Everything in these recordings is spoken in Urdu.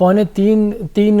2.3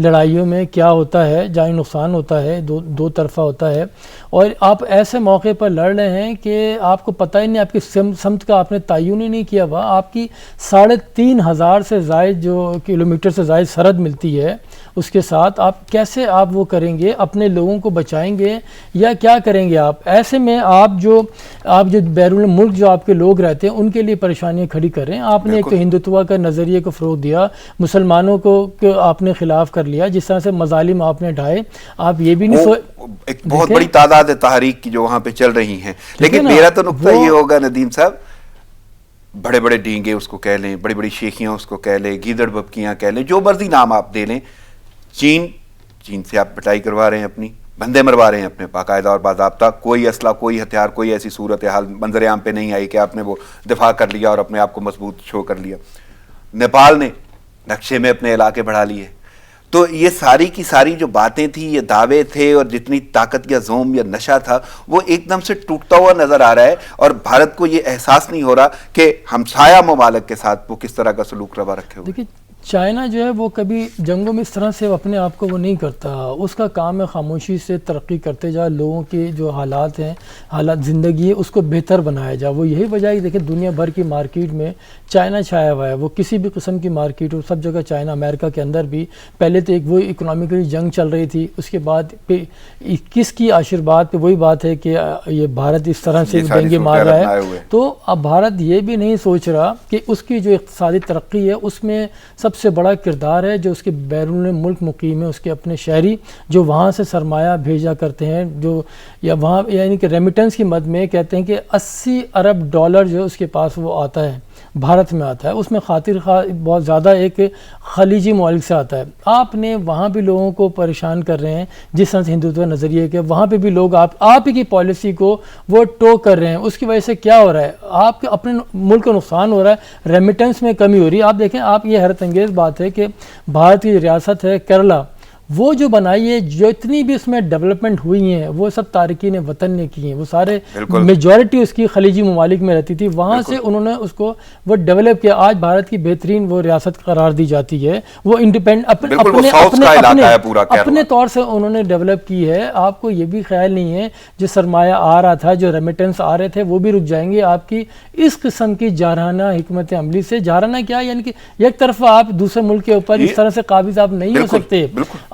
لڑائیوں میں کیا ہوتا ہے، جانی نقصان ہوتا ہے، دو طرفہ ہوتا ہے، اور آپ ایسے موقع پر لڑ رہے ہیں کہ آپ کو پتہ ہی نہیں، آپ کی سمت کا آپ نے تعین ہی نہیں کیا ہوا، آپ کی 3,500 سے زائد جو کلومیٹر سے زائد سرحد ملتی ہے، اس کے ساتھ آپ کیسے آپ وہ کریں گے، اپنے لوگوں کو بچائیں گے یا کیا کریں گے آپ؟ ایسے میں آپ جو بیرون ملک جو آپ کے لوگ رہتے ہیں ان کے لیے پریشانیاں کھڑی کر رہے ہیں۔ آپ نے ایک تو ہندوتوا کا نظریے کو فروغ دیا، مسلمانوں کو آپ نے خلاف کر لیا، جس طرح سے مظالم آپ نے ڈھائے، آپ یہ بھی نہیں ایک بہت بڑی تعداد ہے تحریک کی جو وہاں پہ چل رہی ہیں، لیکن میرا تو نقطہ یہ ہوگا ندیم صاحب، بڑے بڑے ڈینگے اس کو کہہ لیں، بڑی بڑی شیخیاں اس کو کہہ لیں، گیدڑ ببکیاں کہہ لیں، جو مرضی نام آپ دے لیں، چین سے آپ پٹائی کروا رہے ہیں، اپنی بندے مروا رہے ہیں اپنے باقاعدہ اور باضابطہ، کوئی اسلحہ کوئی ہتھیار کوئی ایسی صورتحال منظر عام پہ نہیں آئی کہ آپ نے وہ دفاع کر لیا اور اپنے آپ کو مضبوط شو کر لیا۔ نیپال نے نقشے میں اپنے علاقے بڑھا لیے۔ تو یہ ساری کی ساری جو باتیں تھیں، یہ دعوے تھے، اور جتنی طاقت یا زوم یا نشہ تھا وہ ایک دم سے ٹوٹتا ہوا نظر آ رہا ہے، اور بھارت کو یہ احساس نہیں ہو رہا کہ ہمسایہ ممالک کے ساتھ وہ کس طرح کا سلوک روا رکھے ہوئے۔ دیکھیے چائنا جو ہے وہ کبھی جنگوں میں اس طرح سے اپنے آپ کو وہ نہیں کرتا، اس کا کام ہے خاموشی سے ترقی کرتے جا، لوگوں کے جو حالات ہیں، حالات زندگی ہے، اس کو بہتر بنایا جا۔ وہ یہی وجہ ہے، دیکھیں دنیا بھر کی مارکیٹ میں چائنا چھایا ہوا ہے، وہ کسی بھی قسم کی مارکیٹ ہو سب جگہ چائنا، امریکہ کے اندر بھی پہلے تو ایک وہ اکنامیکلی جنگ چل رہی تھی، اس کے بعد کس کی آشیرواد پہ وہی بات ہے کہ یہ بھارت اس طرح سے ڈینگے مار رہا ہے، تو اب بھارت یہ بھی نہیں سوچ رہا کہ اس کی جو اقتصادی ترقی ہے اس میں سب سے بڑا کردار ہے جو اس کے بیرون ملک مقیم ہے، اس کے اپنے شہری جو وہاں سے سرمایہ بھیجا کرتے ہیں، جو یا وہاں یعنی کہ ریمیٹنس کی مد میں کہتے ہیں کہ 80 ارب ڈالر جو اس کے پاس وہ آتا ہے، بھارت میں آتا ہے، اس میں خاطر خواہ بہت زیادہ ایک خلیجی ممالک سے آتا ہے۔ آپ نے وہاں بھی لوگوں کو پریشان کر رہے ہیں، جس طرح سے ہندوتوا نظریے کے وہاں پہ بھی لوگ آپ ہی کی پالیسی کو وہ ٹو کر رہے ہیں، اس کی وجہ سے کیا ہو رہا ہے؟ آپ کے اپنے ملک کو نقصان ہو رہا ہے، ریمیٹنس میں کمی ہو رہی ہے۔ آپ دیکھیں، آپ یہ حیرت انگیز بات ہے کہ بھارت کی ریاست ہے کیرلا، وہ جو بنائی ہے، جو اتنی بھی اس میں ڈیولپمنٹ ہوئی ہیں وہ سب تارکین وطن نے کی ہیں، وہ سارے میجورٹی اس کی خلیجی ممالک میں رہتی تھی، وہاں سے انہوں نے اس کو وہ ڈیولپ کیا۔ آج بھارت کی بہترین وہ ریاست قرار دی جاتی ہے، وہ انڈیپینڈ اپنے طور سے انہوں نے ڈیولپ کی ہے۔ آپ کو یہ بھی خیال نہیں ہے جو سرمایہ آ رہا تھا، جو ریمیٹنس آ رہے تھے، وہ بھی رک جائیں گے آپ کی اس قسم کی جارحانہ حکمت عملی سے۔ جارحانہ کیا یعنی کہ ایک طرف آپ دوسرے ملک کے اوپر اس طرح سے قابض آپ نہیں ہو سکتے۔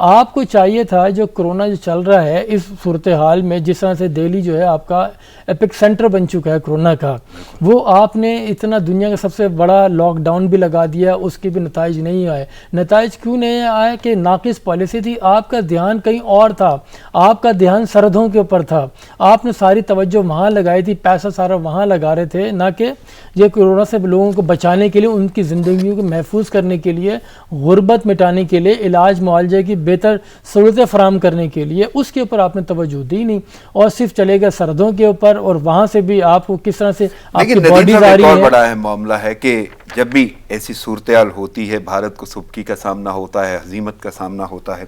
آپ کو چاہیے تھا جو کرونا جو چل رہا ہے اس صورتحال میں، جس طرح سے دہلی جو ہے آپ کا ایپک سینٹر بن چکا ہے کرونا کا، وہ آپ نے اتنا دنیا کا سب سے بڑا لاک ڈاؤن بھی لگا دیا، اس کے بھی نتائج نہیں آئے۔ نتائج کیوں نہیں آئے؟ کہ ناقص پالیسی تھی، آپ کا دھیان کہیں اور تھا، آپ کا دھیان سرحدوں کے اوپر تھا، آپ نے ساری توجہ وہاں لگائی تھی، پیسہ سارا وہاں لگا رہے تھے، نہ کہ یہ کورونا سے لوگوں کو بچانے کے لیے، ان کی زندگیوں کو محفوظ کرنے کے لیے، غربت مٹانے کے لیے، علاج معالجے کی بہتر سہولتیں فراہم کرنے کے لیے، اس کے اوپر آپ نے توجہ دی نہیں، اور صرف چلے گئے سرحدوں کے اوپر، اور وہاں سے بھی آپ کو کس طرح سے آپ کی باڈیز آ رہی ہیں۔ ایک اور بڑا معاملہ ہے کہ جب بھی ایسی صورتحال ہوتی ہے، بھارت کو سبکی کا سامنا ہوتا ہے، ہزیمت کا سامنا ہوتا ہے،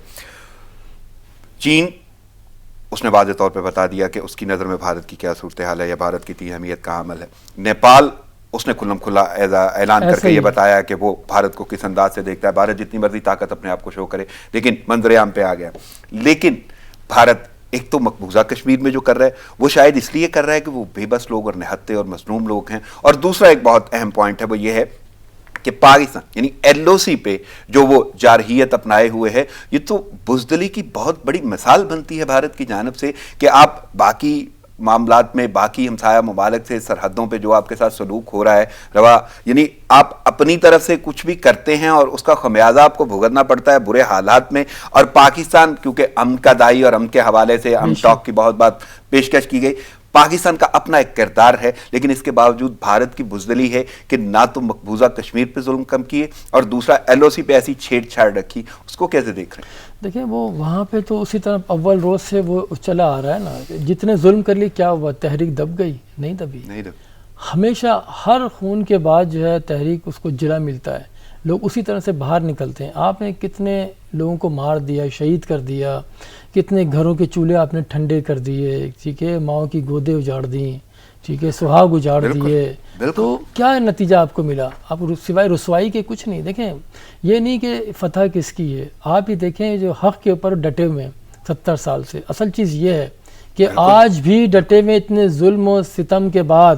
چین اس نے واضح طور پہ بتا دیا کہ اس کی نظر میں بھارت کی کیا صورتحال ہے یا بھارت کی اہمیت کا عمل ہے۔ نیپال اس نے کھلم کھلا اعلان کر کے یہ بتایا کہ وہ بھارت کو کس انداز سے دیکھتا ہے، بھارت جتنی مرضی طاقت اپنے آپ کو شو کرے، لیکن منظر عام پہ آ گیا۔ لیکن بھارت ایک تو مقبوضہ کشمیر میں جو کر رہا ہے وہ شاید اس لیے کر رہا ہے کہ وہ بے بس لوگ اور نہتے اور مظلوم لوگ ہیں، اور دوسرا ایک بہت اہم پوائنٹ ہے وہ یہ ہے کہ پاکستان یعنی ایل او سی پہ جو وہ جارحیت اپنائے ہوئے ہے، یہ تو بزدلی کی بہت بڑی مثال بنتی ہے بھارت کی جانب سے کہ آپ باقی معاملات میں، باقی ہمسایہ ممالک سے سرحدوں پہ جو آپ کے ساتھ سلوک ہو رہا ہے روا، یعنی آپ اپنی طرف سے کچھ بھی کرتے ہیں اور اس کا خمیازہ آپ کو بھگتنا پڑتا ہے برے حالات میں۔ اور پاکستان کیونکہ امن کا دائی اور امن کے حوالے سے امن ٹاک کی بہت بات پیشکش کی گئی، پاکستان کا اپنا ایک کردار ہے، لیکن اس کے باوجود بھارت کی بزدلی ہے کہ نہ تو مقبوضہ کشمیر پہ ظلم کم کیے، اور دوسرا ایل او سی پہ ایسی چھیڑ چھاڑ رکھی، اس کو کیسے دیکھ رہے ہیں؟ دیکھیں وہ وہاں پہ تو اسی طرح اول روز سے وہ چلا آ رہا ہے نا، جتنے ظلم کر لی کیا ہوا؟ تحریک دب گئی؟ نہیں دبی۔ ہمیشہ ہر خون کے بعد جو ہے تحریک اس کو جلا ملتا ہے، لوگ اسی طرح سے باہر نکلتے ہیں۔ آپ نے کتنے لوگوں کو مار دیا، شہید کر دیا، کتنے گھروں کے چولہے آپ نے ٹھنڈے کر دیے، ٹھیک ہے، ماؤں کی گودیں اجاڑ دیں، ٹھیک ہے, سہاگ اجاڑ بالکل، دیے, بالکل. تو کیا نتیجہ آپ کو ملا؟ آپ سوائے رسوائی کے کچھ نہیں. دیکھیں یہ نہیں کہ فتح کس کی ہے, آپ ہی دیکھیں جو حق کے اوپر ڈٹے ہوئے ہیں 70 سال سے. اصل چیز یہ ہے کہ آج بھی ڈٹے ہوئے اتنے ظلم و ستم کے بعد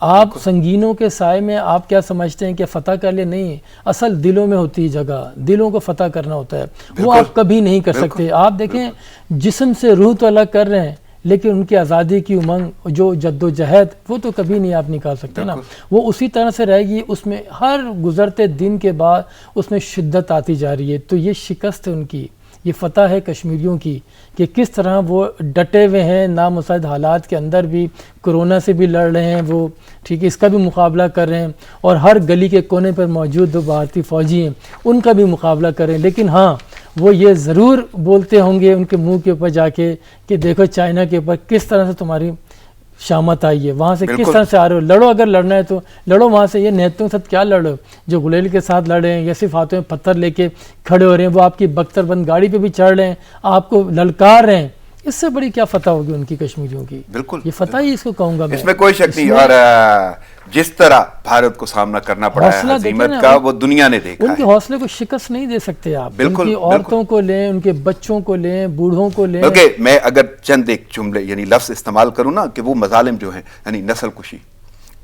آپ سنگینوں کے سائے میں آپ کیا سمجھتے ہیں کہ فتح کر لے؟ نہیں, اصل دلوں میں ہوتی ہے جگہ, دلوں کو فتح کرنا ہوتا ہے, وہ آپ کبھی نہیں کر سکتے. آپ دیکھیں جسم سے روح تو الگ کر رہے ہیں, لیکن ان کی آزادی کی امنگ جو جد و جہد وہ تو کبھی نہیں آپ نکال سکتے نا, وہ اسی طرح سے رہے گی. اس میں ہر گزرتے دن کے بعد اس میں شدت آتی جا رہی ہے. تو یہ شکست ہے ان کی, یہ فتح ہے کشمیریوں کی کہ کس طرح وہ ڈٹے ہوئے ہیں نامساعد حالات کے اندر بھی, کرونا سے بھی لڑ رہے ہیں وہ, ٹھیک ہے, اس کا بھی مقابلہ کر رہے ہیں, اور ہر گلی کے کونے پر موجود جو بھارتی فوجی ہیں ان کا بھی مقابلہ کر رہے ہیں. لیکن ہاں وہ یہ ضرور بولتے ہوں گے ان کے منہ کے اوپر جا کے کہ دیکھو چائنا کے اوپر کس طرح سے تمہاری شامت آئی ہے, وہاں سے کس طرح سے آ رہے ہو, لڑو, اگر لڑنا ہے تو لڑو وہاں سے. یہ نیتوں کے ساتھ کیا لڑ رہے ہو جو گلیل کے ساتھ لڑ رہے ہیں, یا صرف ہاتھوں میں پتھر لے کے کھڑے ہو رہے ہیں, وہ آپ کی بختر بند گاڑی پہ بھی چڑھ رہے ہیں, آپ کو للکار رہے ہیں. اس سے بڑی کیا فتح ہوگی ان کی کشمیریوں کی؟ بالکل, یہ فتح ہی اس کو کہوں گا میں, اس میں کوئی شک نہیں. اور جس طرح بھارت کو سامنا کرنا پڑا ہے حوصلہ ہزیمت دیکھیں کا, نا, وہ دنیا نے دیکھا ان کے ہے. حوصلے کو شکست نہیں دے سکتے آپ. ان بالکل, کی عورتوں کو لیں, ان کے بچوں کو لیں, بوڑھوں کو لیں. بلکہ میں اگر چند ایک جملے یعنی لفظ استعمال کروں نا, کہ وہ مظالم جو ہیں یعنی نسل کشی,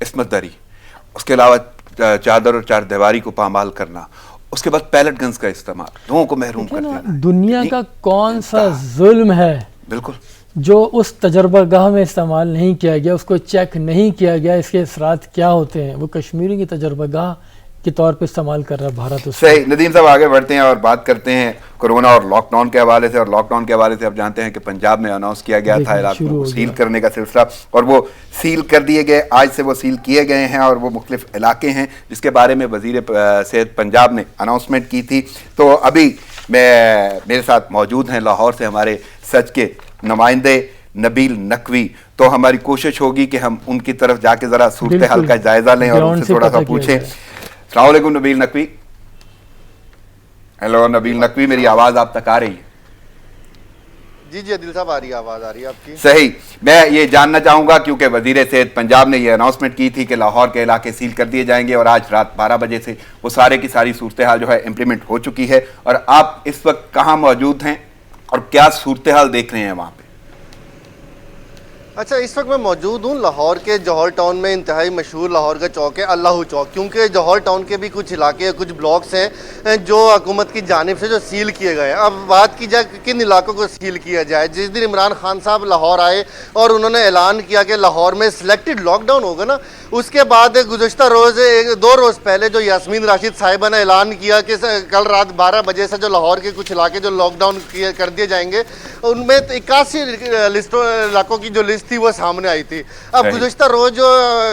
عصمت دری, اس کے علاوہ چادر اور چار دیواری کو پامال کرنا, اس کے بعد پیلٹ گنز کا استعمال, لوگوں کو محروم کر دینا. دنیا کا کون سا ظلم ہے بالکل جو اس تجربہ گاہ میں استعمال نہیں کیا گیا, اس کو چیک نہیں کیا گیا اس کے اثرات کیا ہوتے ہیں, وہ کشمیری کی تجربہ گاہ کے طور پہ استعمال کر رہا بھارت. صحیح. ندیم صاحب آگے بڑھتے ہیں اور بات کرتے ہیں کورونا اور لاک ڈاؤن کے حوالے سے. اور لاک ڈاؤن کے حوالے سے آپ جانتے ہیں کہ پنجاب میں اناؤنس کیا گیا تھا علاقوں کو سیل کرنے کا سلسلہ, اور وہ سیل کر دیے گئے. آج سے وہ سیل کیے گئے ہیں, اور وہ مختلف علاقے ہیں جس کے بارے میں وزیر صحت پنجاب نے اناؤنسمنٹ کی تھی. تو ابھی میرے ساتھ موجود ہیں لاہور سے ہمارے سچ کے نمائندے نبیل نقوی. تو ہماری کوشش ہوگی کہ ہم ان کی طرف جا کے ذرا صورتحال کا جائزہ لیں اور ان سے تھوڑا سا پوچھیں. السلام علیکم نبیل نقوی. ہیلو نبیل نقوی, میری آواز آپ تک آ رہی ہے؟ جی جی عادل صاحب, آ رہی ہے, آواز آ رہی ہے آپ کی. صحیح. میں یہ جاننا چاہوں گا کیونکہ وزیر صحت پنجاب نے یہ اناؤنسمنٹ کی تھی کہ لاہور کے علاقے سیل کر دیے جائیں گے, اور آج رات 12 بجے سے وہ سارے کی ساری صورتحال جو ہے امپلیمنٹ ہو چکی ہے. اور آپ اس وقت کہاں موجود ہیں اور کیا صورتحال دیکھ رہے ہیں وہاں پہ؟ اچھا, اس وقت میں موجود ہوں لاہور کے جوہر ٹاؤن میں. انتہائی مشہور لاہور کا چوک ہے اللہ چوک, کیونکہ جوہر ٹاؤن کے بھی کچھ علاقے, کچھ بلاکس ہیں جو حکومت کی جانب سے جو سیل کیے گئے ہیں. اب بات کی جائے کن علاقوں کو سیل کیا جائے. جس دن عمران خان صاحب لاہور آئے اور انہوں نے اعلان کیا کہ لاہور میں سلیکٹڈ لاک ڈاؤن ہوگا نا, اس کے بعد گزشتہ روز 2 روز پہلے جو یاسمین راشد صاحبہ نے اعلان کیا کہ کل رات 12 بجے سے جو لاہور کے کچھ علاقے جو لاک ڈاؤن کر دیے جائیں گے, ان میں 81 علاقوں کی جو لسٹ تھی وہ سامنے آئی تھی. اب گزشتہ روز جو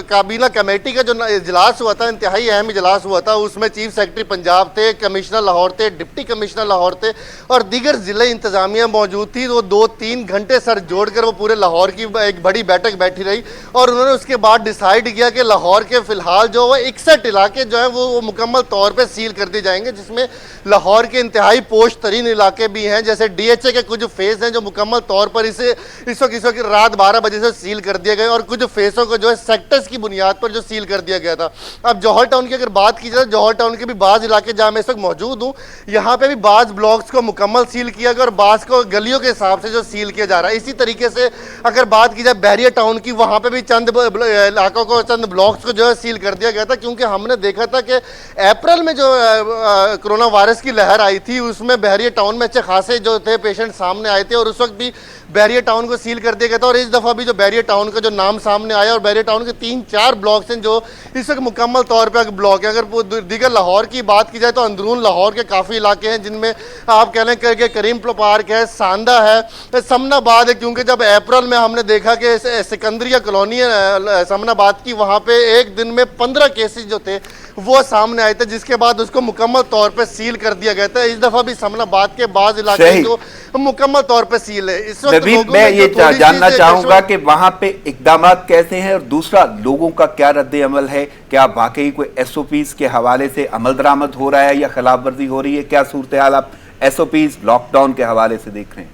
کابینہ کمیٹی کا جو اجلاس ہوا تھا, انتہائی اہم اجلاس ہوا تھا, اس میں چیف سیکرٹری پنجاب تھے, کمشنر لاہور تھے, ڈپٹی کمشنر لاہور تھے, اور دیگر ضلعی انتظامیہ موجود تھی. وہ 2-3 گھنٹے سر جوڑ کر وہ پورے لاہور کی ایک بڑی بیٹھک بیٹھی رہی, اور انہوں نے اس کے بعد ڈیسائیڈ کیا کہ لاہور کے فی الحال جو وہ 61 علاقے جو ہیں وہ مکمل طور پہ سیل کر دیے جائیں گے, جس میں لاہور کے انتہائی پوش ترین علاقے بھی ہیں, جیسے ڈی ایچ اے کے کچھ فیس ہیں جو مکمل طور پر اس وقت رات 12 بجے سے سیل کر دیا گیا, اور کچھ فیسوں کو جو ہے سیکٹرز کی بنیاد پر جو سیل کر دیا گیا تھا. اب جوہر ٹاؤن کی اگر بات کی جائے, جوہر ٹاؤن کے بھی بعض علاقے جہاں میں اس وقت موجود ہوں, یہاں پہ بھی بعض بلاکس کو مکمل سیل کیا گیا اور بعض کو گلیوں کے حساب سے جو سیل کیا جا رہا ہے. اسی طریقے سے اگر بات کی جائے بحریہ ٹاؤن کی, وہاں پہ بھی چند علاقوں کو, چند بلاکس کو جو ہے سیل کر دیا گیا تھا, کیونکہ ہم نے دیکھا تھا کہ اپریل میں جو کرونا وائرس کی لہر آئی تھی اس میں بحریہ ٹاؤن میں اچھے خاصے جو تھے پیشنٹ سامنے آئے تھے, اور اس وقت بھی بحریہ ٹاؤن کو سیل کر دیا گیا تھا. اور اس دفعہ بھی جو بحریہ ٹاؤن کا جو نام سامنے آیا, اور بحریہ ٹاؤن کے 3-4 بلاکس ہیں جو اس وقت مکمل طور پہ بلاک ہیں. اگر دیگر لاہور کی بات کی جائے تو اندرون لاہور کے کافی علاقے ہیں, جن میں آپ کہہ لیں کہ کریم پلو پارک ہے, ساندہ ہے, سمن آباد ہے, کیونکہ جب اپریل میں ہم نے دیکھا کہ سکندریہ کالونی ہے سمن آباد کی, وہاں پہ ایک دن میں 15 کیسز جو تھے وہ سامنے آئے تھے, جس کے بعد اس کو مکمل طور پہ سیل کر دیا گیا تھا. اس دفعہ بھی سمن آباد کے بعض علاقے جو مکمل طور پہ سیل ہے. اس وقت میں یہ جاننا چاہوں گا کہ وہاں پہ اقدامات کیسے ہیں, اور دوسرا لوگوں کا کیا رد عمل ہے, کیا واقعی کوئی ایس او پیز کے حوالے سے عمل درآمد ہو رہا ہے یا خلاف ورزی ہو رہی ہے؟ کیا صورتحال آپ SOPs lockdown کے حوالے سے دیکھ رہے ہیں؟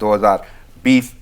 2020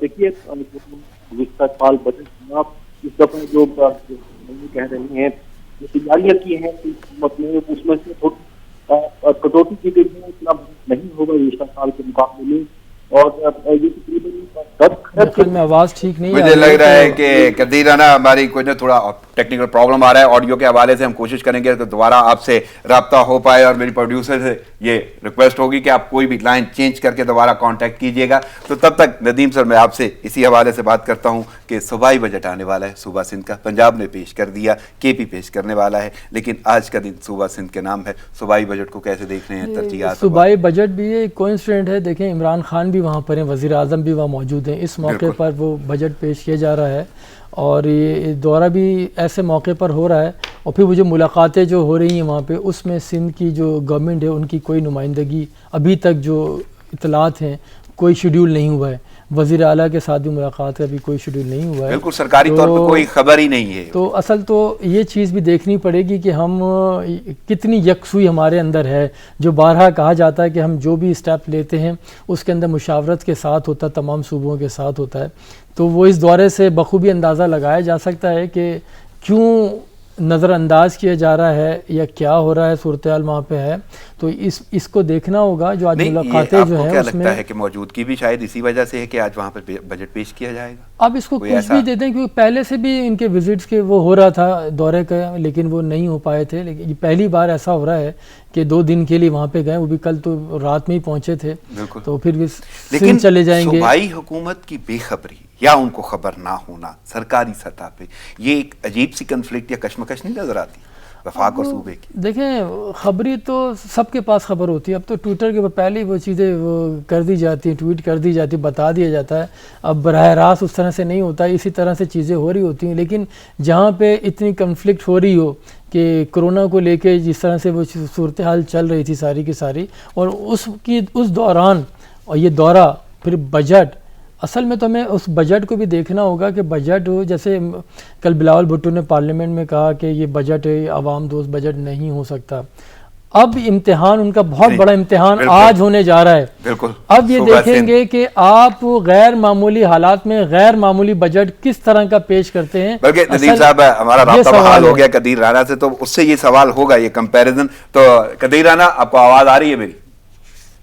دیکھیے گزشتہ سال بجٹ خلاف اس دفعہ جو کہہ رہی ہیں جو تیاریاں کی ہیں حکومت نے اس میں سے کٹوتی کی گئی ہے، اتنا نہیں ہوگا گزشتہ سال کے مقابلے میں، اور یہ تقریباً میں آواز ٹھیک نہیں مجھے لگ رہا ہے کہ قدیر رانا ہماری کوئی نہ تھوڑا ٹیکنیکل پرابلم آ رہا ہے آڈیو کے حوالے سے، ہم کوشش کریں گے کہ دوبارہ آپ سے رابطہ ہو پائے، اور میری پروڈیوسر سے یہ ریکویسٹ ہوگی کہ آپ کوئی بھی لائن چینج کر کے دوبارہ کانٹیکٹ کیجیے گا۔ تو تب تک ندیم سر میں آپ سے اسی حوالے سے بات کرتا ہوں کہ صوبائی بجٹ آنے والا ہے صوبہ سندھ کا، پنجاب نے پیش کر دیا، کے پی پیش کرنے والا ہے، لیکن آج کا دن صوبہ سندھ کے نام ہے۔ صوبائی بجٹ کو کیسے دیکھ رہے ہیں، ترجیحات؟ صوبائی بجٹ بھی ایک کوئنسیڈنٹ ہے، دیکھیں عمران خان بھی وہاں پر ہیں، وزیر اعظم بھی وہاں موجود ہیں، اس موقع پر وہ بجٹ پیش کیا جا رہا ہے، اور یہ دورہ بھی ایسے موقع پر ہو رہا ہے، اور پھر وہ جو ملاقاتیں جو ہو رہی ہیں وہاں پہ، اس میں سندھ کی جو گورنمنٹ ہے ان کی کوئی نمائندگی ابھی تک جو اطلاعات ہیں کوئی شیڈیول نہیں ہوا ہے، وزیر اعلیٰ کے ساتھ بھی ملاقات کا بھی کوئی شیڈیول نہیں ہوا ہے، بالکل سرکاری طور پہ کوئی خبر ہی نہیں ہے۔ تو اصل تو یہ چیز بھی دیکھنی پڑے گی کہ ہم کتنی یکسوئی ہمارے اندر ہے، جو بارہا کہا جاتا ہے کہ ہم جو بھی اسٹیپ لیتے ہیں اس کے اندر مشاورت کے ساتھ ہوتا ہے، تمام صوبوں کے ساتھ ہوتا ہے، تو وہ اس دورے سے بخوبی اندازہ لگایا جا سکتا ہے کہ کیوں نظر انداز کیا جا رہا ہے یا کیا ہو رہا ہے، صورتحال وہاں پہ ہے، تو اس کو دیکھنا ہوگا۔ جو آج ملاقاتیں جو ہیں کیا اس میں لگتا ہے کہ موجودگی بھی شاید اسی وجہ سے ہے کہ آج وہاں پہ بجٹ پیش کیا جائے گا؟ اب اس کو کچھ بھی دے دیں، کیونکہ پہلے سے بھی ان کے وزٹس کے وہ ہو رہا تھا دورے کا، لیکن وہ نہیں ہو پائے تھے، لیکن یہ پہلی بار ایسا ہو رہا ہے کہ 2 دن کے لیے وہاں پہ گئے، وہ بھی کل تو رات میں ہی پہنچے تھے، تو پھر بھی لیکن چلے جائیں گے۔ صوبائی حکومت کی بے خبری یا ان کو خبر نہ ہونا سرکاری سطح پہ، یہ ایک عجیب سی کنفلکٹ یا کشمکش نہیں نظر آتی وفاق اور صوبے کی؟ دیکھیں خبری تو سب کے پاس خبر ہوتی ہے، اب تو ٹویٹر کے اوپر پہلے وہ چیزیں وہ کر دی جاتی ہیں، ٹویٹ کر دی جاتی ہے، بتا دیا جاتا ہے، اب براہ راست اس طرح سے نہیں ہوتا ہے، اسی طرح سے چیزیں ہو رہی ہوتی ہیں، لیکن جہاں پہ اتنی کنفلکٹ ہو رہی ہو کہ کرونا کو لے کے جس طرح سے وہ صورتحال چل رہی تھی ساری کی ساری، اور اس دوران اور یہ دورہ پھر بجٹ، اصل میں تو ہمیں اس بجٹ کو بھی دیکھنا ہوگا کہ بجٹ جیسے کل بلاول بھٹو نے پارلیمنٹ میں کہا کہ یہ بجٹ عوام دوست بجٹ نہیں ہو سکتا، اب امتحان ان کا بہت بڑا امتحان آج ہونے جا رہا ہے۔ بالکل اب یہ دیکھیں گے کہ آپ غیر معمولی حالات میں غیر معمولی بجٹ کس طرح کا پیش کرتے ہیں۔ بلکہ ندیم صاحب ہمارا رابطہ بحال ہو گیا قدیر رانا سے، تو اس سے یہ سوال ہوگا، یہ کمپیریزن، تو قدیر رانا آپ کو آواز آ رہی ہے میری؟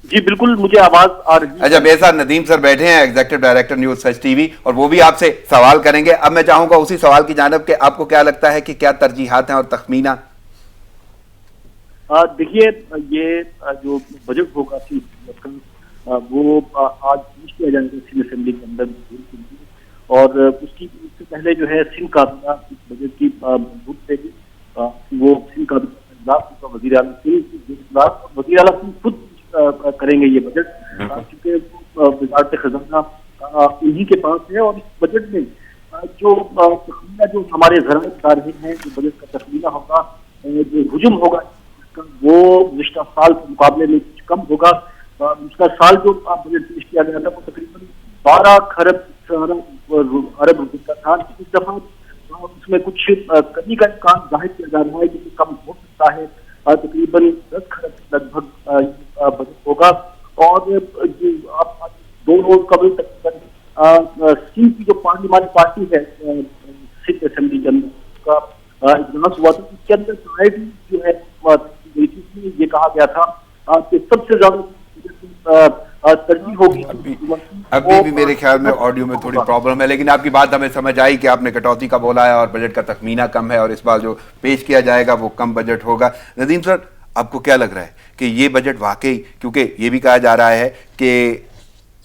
جی بالکل مجھے آواز آ رہی ہے۔ اچھا، میرے ساتھ ندیم سر بیٹھے ہیں، ایگزیکٹو ڈائریکٹر نیوز سچ ٹی وی، اور وہ بھی آپ سے سوال کریں گے۔ اب میں چاہوں گا اسی سوال کی جانب کہ آپ کو کیا لگتا ہے کہ کیا ترجیحات ہیں اور تخمینہ؟ دیکھیے یہ جو بجٹ ہوگا وہ آج پیش کیا جائے گا سندھ اسمبلی کے اندر، اور اس سے پہلے جو ہے سندھ کابینہ اس بجٹ کی منظور دے گی، وہ سندھ کابینہ کا وزیر اعلیٰ وزیر اعلیٰ خود کریں گے یہ بجٹ، کیونکہ وزارت خزانہ انہی کے پاس ہے، اور اس بجٹ میں جو تخمینہ جو ہمارے ذرائع بتا رہے ہیں، جو بجٹ کا تخمینہ ہوگا، جو حجم ہوگا وہ گزشتہ سال کے مقابلے میں کچھ کم ہوگا۔ گزشتہ سال جو بجٹ پیش کیا گیا تھا وہ تقریباً 12 ارب روپے کا تھا، اس دفعہ اس میں کچھ کمی کا امکان ظاہر کیا جا رہا ہے کہ کم ہو سکتا ہے، تقریباً 10 کروڑ لگ بھگ بجٹ ہوگا، اور آپ 2 روز قبل تقریباً سندھ کی جو پارلیمانی پارٹی ہے سندھ اسمبلی کے اندر اس کا اجلاس ہوا تھا، اس کے اندر پرائیویٹ جو ہے یہ کہا گیا تھا کہ سب سے زیادہ ترجیح ہوگی۔ ابھی بھی میرے خیال میں آڈیو میں تھوڑی پرابلم ہے، لیکن آپ کی بات ہمیں سمجھ آئی کہ آپ نے کٹوتی کا بولا ہے اور بجٹ کا تخمینہ کم ہے، اور اس بار جو پیش کیا جائے گا وہ کم بجٹ ہوگا۔ ندیم سر، آپ کو کیا لگ رہا ہے کہ یہ بجٹ واقعی، کیونکہ یہ بھی کہا جا رہا ہے کہ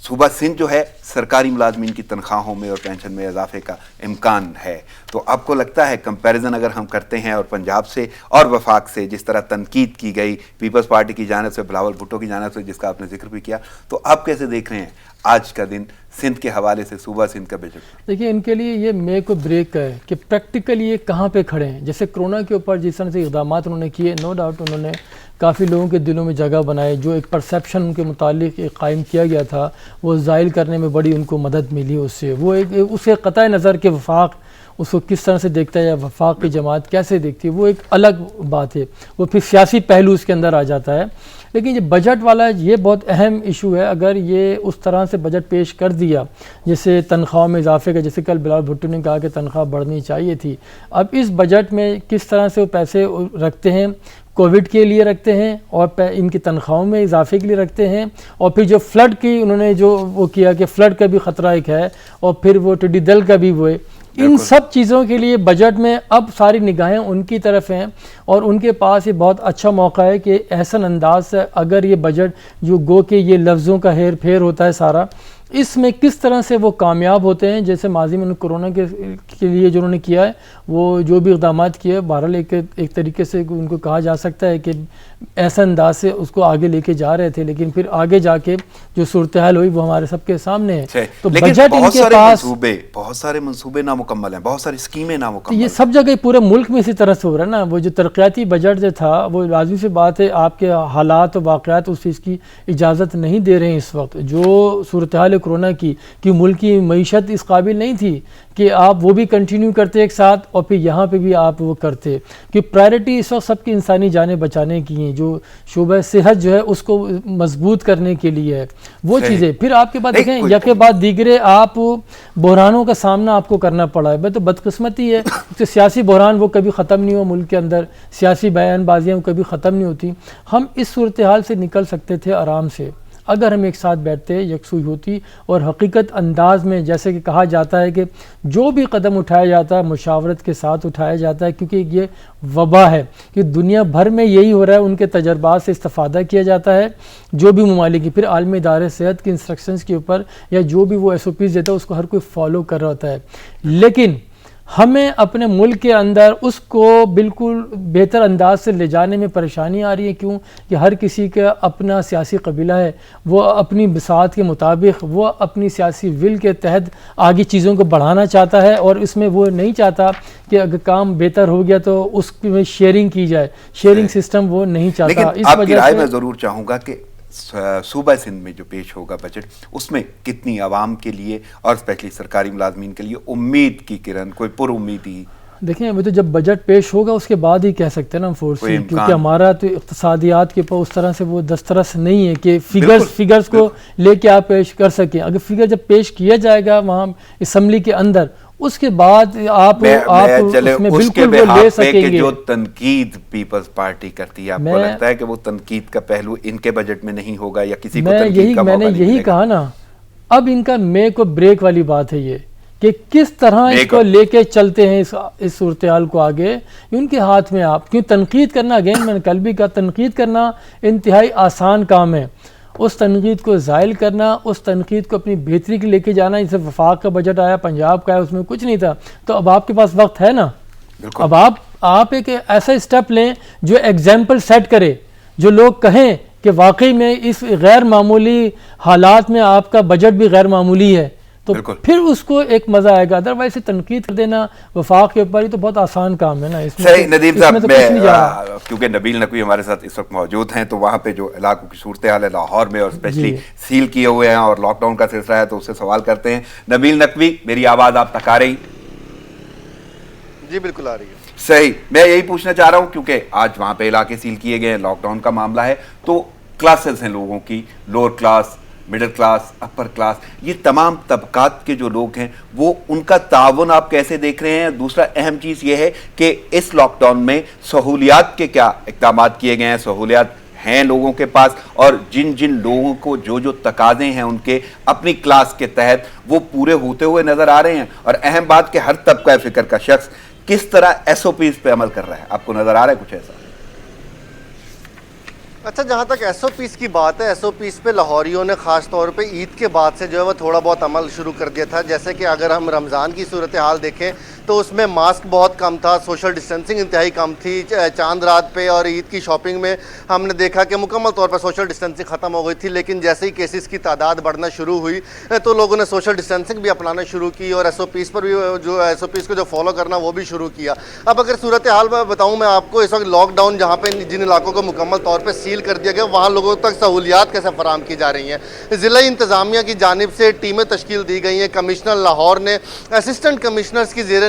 صوبہ سندھ جو ہے سرکاری ملازمین کی تنخواہوں میں اور پینشن میں اضافے کا امکان ہے، تو آپ کو لگتا ہے کمپیریزن اگر ہم کرتے ہیں اور پنجاب سے اور وفاق سے جس طرح تنقید کی گئی پیپلز پارٹی کی جانب سے، بلاول بھٹو کی جانب سے، جس کا آپ نے ذکر بھی کیا، تو آپ کیسے دیکھ رہے ہیں آج کا دن سندھ کے حوالے سے صوبہ سندھ کا بجٹ؟ دیکھیے ان کے لیے یہ میک اور بریک ہے کہ پریکٹیکلی یہ کہاں پہ کھڑے ہیں۔ جیسے کرونا کے اوپر جس طرح سے اقدامات انہوں نے کیے، نو ڈاؤٹ انہوں نے کافی لوگوں کے دلوں میں جگہ بنائے، جو ایک پرسیپشن ان کے متعلق قائم کیا گیا تھا وہ زائل کرنے میں بڑی ان کو مدد ملی اس سے۔ وہ ایک اسے قطع نظر کہ وفاق اس کو کس طرح سے دیکھتا ہے یا وفاق کی جماعت کیسے دیکھتی ہے وہ ایک الگ بات ہے، وہ پھر سیاسی پہلو اس کے اندر آ جاتا ہے، لیکن یہ بجٹ والا یہ بہت اہم ایشو ہے. اگر یہ اس طرح سے بجٹ پیش کر دیا جیسے تنخواہوں میں اضافے کا، جیسے کل بلاول بھٹو نے کہا کہ تنخواہ بڑھنی چاہیے تھی، اب اس بجٹ میں کس طرح سے وہ پیسے رکھتے ہیں، کووڈ کے لیے رکھتے ہیں اور ان کی تنخواہوں میں اضافے کے لیے رکھتے ہیں، اور پھر جو فلڈ کی انہوں نے جو وہ کیا کہ فلڈ کا بھی خطرہ ایک ہے، اور پھر وہ ٹڈی دل کا بھی وہ ہے. ان سب چیزوں کے لیے بجٹ میں اب ساری نگاہیں ان کی طرف ہیں، اور ان کے پاس یہ بہت اچھا موقع ہے کہ احسن انداز سے اگر یہ بجٹ جو گو کہ یہ لفظوں کا ہیر پھیر ہوتا ہے سارا، اس میں کس طرح سے وہ کامیاب ہوتے ہیں. جیسے ماضی میں کورونا کے لیے جو انہوں نے کیا ہے، وہ جو بھی اقدامات کیے، بہرحال ایک طریقے سے ان کو کہا جا سکتا ہے کہ ایسا انداز سے اس کو آگے لے کے جا رہے تھے، لیکن پھر آگے جا کے جو صورتحال ہوئی وہ ہمارے سب کے سامنے ہے. تو بجٹ ان کے پاس بہت سارے منصوبے نامکمل ہیں، بہت ساری اسکیمیں نامکمل. یہ سب جگہ پورے ملک میں اسی طرح سے ہو رہا ہے نا. وہ جو ترقیاتی بجٹ جو تھا وہ لازمی سی بات ہے، آپ کے حالات و واقعات اس چیز کی اجازت نہیں دے رہے ہیں. اس وقت جو صورتحال کرونا کی کہ ملک کی معیشت اس قابل نہیں تھی کہ آپ وہ بھی کنٹینیو کرتے ایک ساتھ، اور پھر یہاں پہ بھی آپ وہ کرتے، کہ پرائرٹی اس وقت سب کی انسانی جانیں بچانے کی ہیں. جو شعبہ صحت جو ہے اس کو مضبوط کرنے کے لیے ہے وہ چیزیں. پھر آپ کے بعد دیکھیں یکے بعد دیگرے آپ بحرانوں کا سامنا آپ کو کرنا پڑا ہے. تو بدقسمتی ہے کہ سیاسی بحران وہ کبھی ختم نہیں ہو، ملک کے اندر سیاسی بیان بازیاں وہ کبھی ختم نہیں ہوتی. ہم اس صورتحال سے نکل سکتے تھے آرام سے اگر ہم ایک ساتھ بیٹھتے، یکسوئی ہوتی، اور حقیقت انداز میں جیسے کہ کہا جاتا ہے کہ جو بھی قدم اٹھایا جاتا ہے مشاورت کے ساتھ اٹھایا جاتا ہے، کیونکہ یہ وبا ہے کہ دنیا بھر میں یہی ہو رہا ہے. ان کے تجربات سے استفادہ کیا جاتا ہے جو بھی ممالک کی، پھر عالمی ادارے صحت کی انسٹرکشنز کے اوپر یا جو بھی وہ SOPs دیتا ہے اس کو ہر کوئی فالو کر رہا ہوتا ہے. لیکن ہمیں اپنے ملک کے اندر اس کو بالکل بہتر انداز سے لے جانے میں پریشانی آ رہی ہے. کیوں کہ ہر کسی کا اپنا سیاسی قبیلہ ہے، وہ اپنی بساط کے مطابق وہ اپنی سیاسی ول کے تحت آگے چیزوں کو بڑھانا چاہتا ہے، اور اس میں وہ نہیں چاہتا کہ اگر کام بہتر ہو گیا تو اس میں شیئرنگ کی جائے. شیئرنگ سسٹم وہ نہیں چاہتا. لیکن آپ کی رائے میں ضرور چاہوں گا کہ صوبہ سندھ میں جو پیش ہوگا بجٹ، اس میں کتنی عوام کے لیے اور اسپیشلی سرکاری ملازمین کے لیے امید کی کرن، کوئی پر امیدی؟ دیکھیں ابھی تو جب بجٹ پیش ہوگا اس کے بعد ہی کہہ سکتے ہیں نا فورسی، کیونکہ ہمارا تو اقتصادیات کے اوپر اس طرح سے وہ دسترس نہیں ہے کہ فگرز کو لے کے آپ پیش کر سکیں. اگر فگر جب پیش کیا جائے گا وہاں اسمبلی کے اندر، اس کے بعد آپ اس میں بالکل وہ لے سکیں گے. جو تنقید پیپلز پارٹی کرتی ہے، آپ کو لگتا ہے کہ وہ تنقید کا پہلو ان کے بجٹ میں نہیں ہوگا یا کسی کو تنقید کا موقع نہیں ملے گا؟ میں نے یہی کہا نا، اب ان کا میک اور بریک والی بات ہے یہ کہ کس طرح اس کو لے کے چلتے ہیں اس صورتحال کو آگے. ان کے ہاتھ میں آپ کیوں تنقید کرنا، اگین میں نے کل بھی کہا، تنقید کرنا انتہائی آسان کام ہے. اس تنقید کو زائل کرنا، اس تنقید کو اپنی بہتری کے لے کے جانا. جیسے وفاق کا بجٹ آیا، پنجاب کا ہے، اس میں کچھ نہیں تھا، تو اب آپ کے پاس وقت ہے نا. اب آپ ایک ایسا اسٹیپ لیں جو ایگزامپل سیٹ کرے، جو لوگ کہیں کہ واقعی میں اس غیر معمولی حالات میں آپ کا بجٹ بھی غیر معمولی ہے، تو پھر اس کو ایک مزہ آئے گا. ادروائز تنقید کر دینا وفاق کے اوپر، یہ تو بہت آسان کام ہے نا. صحیح ندیم صاحب، کیونکہ نبیل نقوی ہمارے ساتھ اس وقت موجود ہیں، تو وہاں پہ جو علاقوں کی صورتحال ہے لاہور میں اور اسپیشلی سیل کیے ہوئے ہیں اور لاک ڈاؤن کا سلسلہ ہے، تو اس سے سوال کرتے ہیں. نبیل نقوی، میری آواز آپ تک آ رہی؟ جی بالکل آ رہی ہے. صحیح، میں یہی پوچھنا چاہ رہا ہوں کیونکہ آج وہاں پہ علاقے سیل کیے گئے ہیں، لاک ڈاؤن کا معاملہ ہے، تو کلاسز ہیں لوگوں کی، lower class, middle class, upper class, یہ تمام طبقات کے جو لوگ ہیں وہ ان کا تعاون آپ کیسے دیکھ رہے ہیں؟ دوسرا اہم چیز یہ ہے کہ اس لاک ڈاؤن میں سہولیات کے کیا اقدامات کیے گئے ہیں؟ سہولیات ہیں لوگوں کے پاس، اور جن جن لوگوں کو جو تقاضے ہیں ان کے اپنی کلاس کے تحت وہ پورے ہوتے ہوئے نظر آ رہے ہیں؟ اور اہم بات کہ ہر طبقہ فکر کا شخص کس طرح SOPs پہ عمل کر رہا ہے؟ آپ کو نظر آ رہا ہے کچھ ایسا؟ اچھا، جہاں تک SOPs کی بات ہے، SOPs پہ لاہوریوں نے خاص طور پہ عید کے بعد سے جو ہے وہ تھوڑا بہت عمل شروع کر دیا تھا. جیسے کہ اگر ہم رمضان کی صورتحال دیکھیں تو اس میں ماسک بہت کم تھا، سوشل ڈسٹینسنگ انتہائی کم تھی. چاند رات پہ اور عید کی شاپنگ میں ہم نے دیکھا کہ مکمل طور پر سوشل ڈسٹینسنگ ختم ہو گئی تھی. لیکن جیسے ہی کیسز کی تعداد بڑھنا شروع ہوئی تو لوگوں نے سوشل ڈسٹینسنگ بھی اپنانا شروع کی اور SOPs پر بھی SOPs کو جو فالو کرنا وہ بھی شروع کیا. اب اگر صورتحال میں بتاؤں میں آپ کو، اس وقت لاک ڈاؤن جہاں پہ جن علاقوں کو مکمل طور پہ سیل کر دیا گیا، وہاں لوگوں تک سہولیات کیسے فراہم کی جا رہی ہیں؟ ضلع انتظامیہ کی جانب سے ٹیمیں تشکیل دی گئی ہیں. کمشنر لاہور نے اسسٹنٹ کمشنرز کی زیر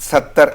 70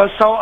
100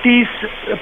30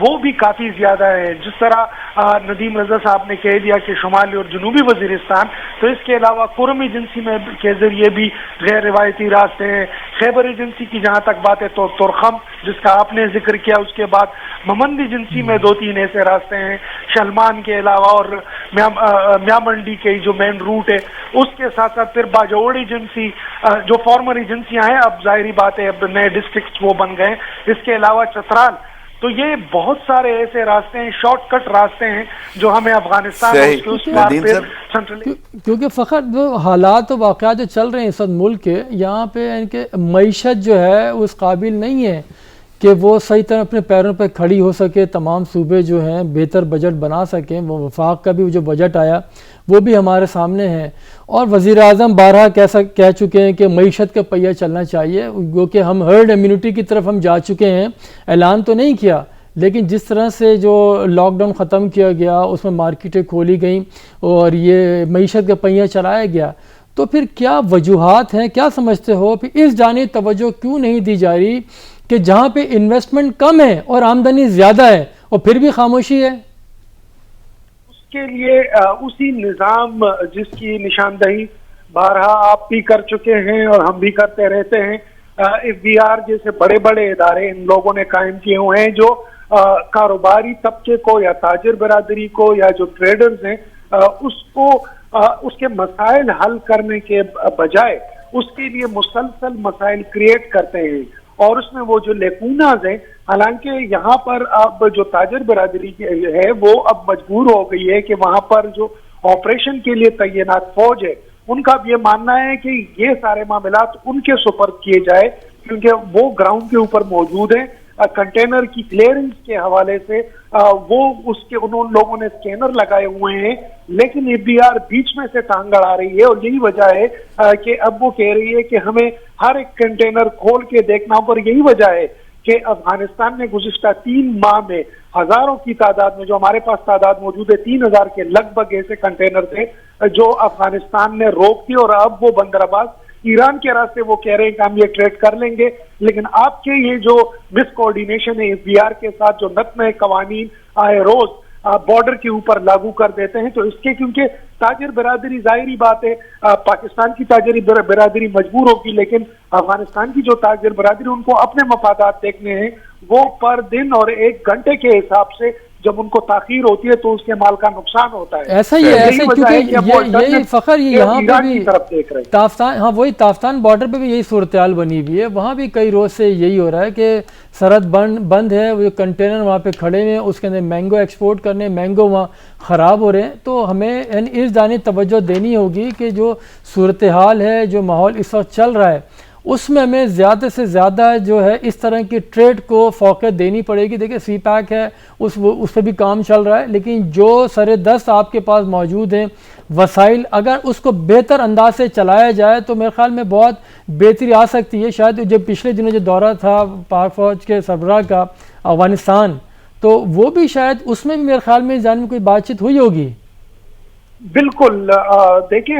وہ بھی کافی زیادہ ہے. جس طرح ندیم رضا صاحب نے کہہ دیا کہ شمالی اور جنوبی وزیرستان، تو اس کے علاوہ کرم ایجنسی میں کے ذریعے بھی غیر روایتی راستے ہیں. خیبر ایجنسی کی جہاں تک بات ہے تو ترخم جس کا آپ نے ذکر کیا، اس کے بعد ممند ایجنسی میں 2-3 ایسے راستے ہیں. شلمان کے علاوہ اور میاں منڈی کے جو مین روٹ ہے، اس کے ساتھ ساتھ پھر باجوڑ ایجنسی جو فارمر ایجنسیاں ہیں، اب ظاہری بات ہے اب نئے ڈسٹرکٹس وہ بن گئے. اس کے علاوہ چترال. تو یہ بہت سارے ایسے راستے ہیں، شارٹ کٹ راستے ہیں جو ہمیں افغانستان اور اس پار پھر سنٹرل، کیونکہ فقط وہ حالات و واقعات جو چل رہے ہیں اس وقت ملک کے، یہاں پہ ان کے معیشت جو ہے اس قابل نہیں ہے کہ وہ صحیح طرح اپنے پیروں پہ کھڑی ہو سکے. تمام صوبے جو ہیں بہتر بجٹ بنا سکیں. وہ وفاق کا بھی جو بجٹ آیا وہ بھی ہمارے سامنے ہے، اور وزیر اعظم بارہا کہہ چکے ہیں کہ معیشت کا پہیہ چلنا چاہیے، کیونکہ ہم ہرڈ امیونٹی کی طرف ہم جا چکے ہیں. اعلان تو نہیں کیا، لیکن جس طرح سے جو لاک ڈاؤن ختم کیا گیا، اس میں مارکیٹیں کھولی گئیں اور یہ معیشت کا پہیہ چلایا گیا، تو پھر کیا وجوہات ہیں؟ کیا سمجھتے ہو پھر اس جانب توجہ کیوں نہیں دی جا رہی کہ جہاں پہ انویسٹمنٹ کم ہے اور آمدنی زیادہ ہے اور پھر بھی خاموشی ہے؟ کے لیے اسی نظام جس کی نشاندہی بارہا آپ بھی کر چکے ہیں اور ہم بھی کرتے رہتے ہیں، FBR جیسے بڑے بڑے ادارے ان لوگوں نے قائم کیے ہوئے ہیں جو کاروباری طبقے کو یا تاجر برادری کو یا جو ٹریڈرز ہیں اس کے مسائل حل کرنے کے بجائے اس کے لیے مسلسل مسائل کریٹ کرتے ہیں. اور اس میں وہ جو لیکوناز ہیں، حالانکہ یہاں پر اب جو تاجر برادری ہے وہ اب مجبور ہو گئی ہے کہ وہاں پر جو آپریشن کے لیے تعینات فوج ہے ان کا بھی یہ ماننا ہے کہ یہ سارے معاملات ان کے سپرد کیے جائے، کیونکہ وہ گراؤنڈ کے اوپر موجود ہیں. کنٹینر کی کلیئرنس کے حوالے سے وہ انہوں لوگوں نے اسکینر لگائے ہوئے ہیں، لیکن FBR بیچ میں سے ٹانگ اڑا رہی ہے. اور یہی وجہ ہے کہ اب وہ کہہ رہی ہے کہ ہمیں ہر ایک کنٹینر کھول کے دیکھنا ہوگا. اور یہی وجہ ہے کہ افغانستان میں گزشتہ 3 ماہ میں ہزاروں کی تعداد میں، جو ہمارے پاس تعداد موجود ہے 3000 کے لگ بھگ ایسے کنٹینر تھے جو افغانستان نے روک دی، اور اب وہ بندرآباد ایران کے راستے وہ کہہ رہے ہیں کہ ہم یہ ٹریڈ کر لیں گے. لیکن آپ کے یہ جو مس کوآرڈینیشن ہے FBR کے ساتھ، جو نت نئے قوانین آئے روز بارڈر کے اوپر لاگو کر دیتے ہیں، تو اس کے کیونکہ تاجر برادری ظاہری بات ہے پاکستان کی تاجری برادری مجبور ہوگی، لیکن افغانستان کی جو تاجر برادری ان کو اپنے مفادات دیکھنے ہیں، وہ پر دن اور 1 گھنٹے کے حساب سے جب ان کو تاخیر ہوتی ہے تو اس کے مال کا نقصان ہوتا ہے. ایسا ہی ہے، ایسا کیونکہ یہی فخر یہاں پہ بھی تافتان، ہاں وہی تافتان بارڈر پہ بھی یہی صورتحال بنی ہوئی ہے. وہاں بھی کئی روز سے یہی ہو رہا ہے کہ سرحد بند ہے، وہ کنٹینر وہاں پہ کھڑے ہیں، اس کے اندر مینگو ایکسپورٹ کرنے، مینگو وہاں خراب ہو رہے ہیں. تو ہمیں اس جانب توجہ دینی ہوگی کہ جو صورتحال ہے، جو ماحول اس وقت چل رہا ہے، اس میں ہمیں زیادہ سے زیادہ جو ہے اس طرح کی ٹریڈ کو فوقیت دینی پڑے گی. دیکھیں سی پیک ہے، اس پہ بھی کام چل رہا ہے، لیکن جو سر دست آپ کے پاس موجود ہیں وسائل، اگر اس کو بہتر انداز سے چلایا جائے تو میرے خیال میں بہت بہتری آ سکتی ہے. شاید جب پچھلے دنوں جو دورہ تھا پاک فوج کے سربراہ کا افغانستان، تو وہ بھی شاید اس میں بھی میرے خیال میں جانب کوئی بات چیت ہوئی ہوگی. بالکل. دیکھیں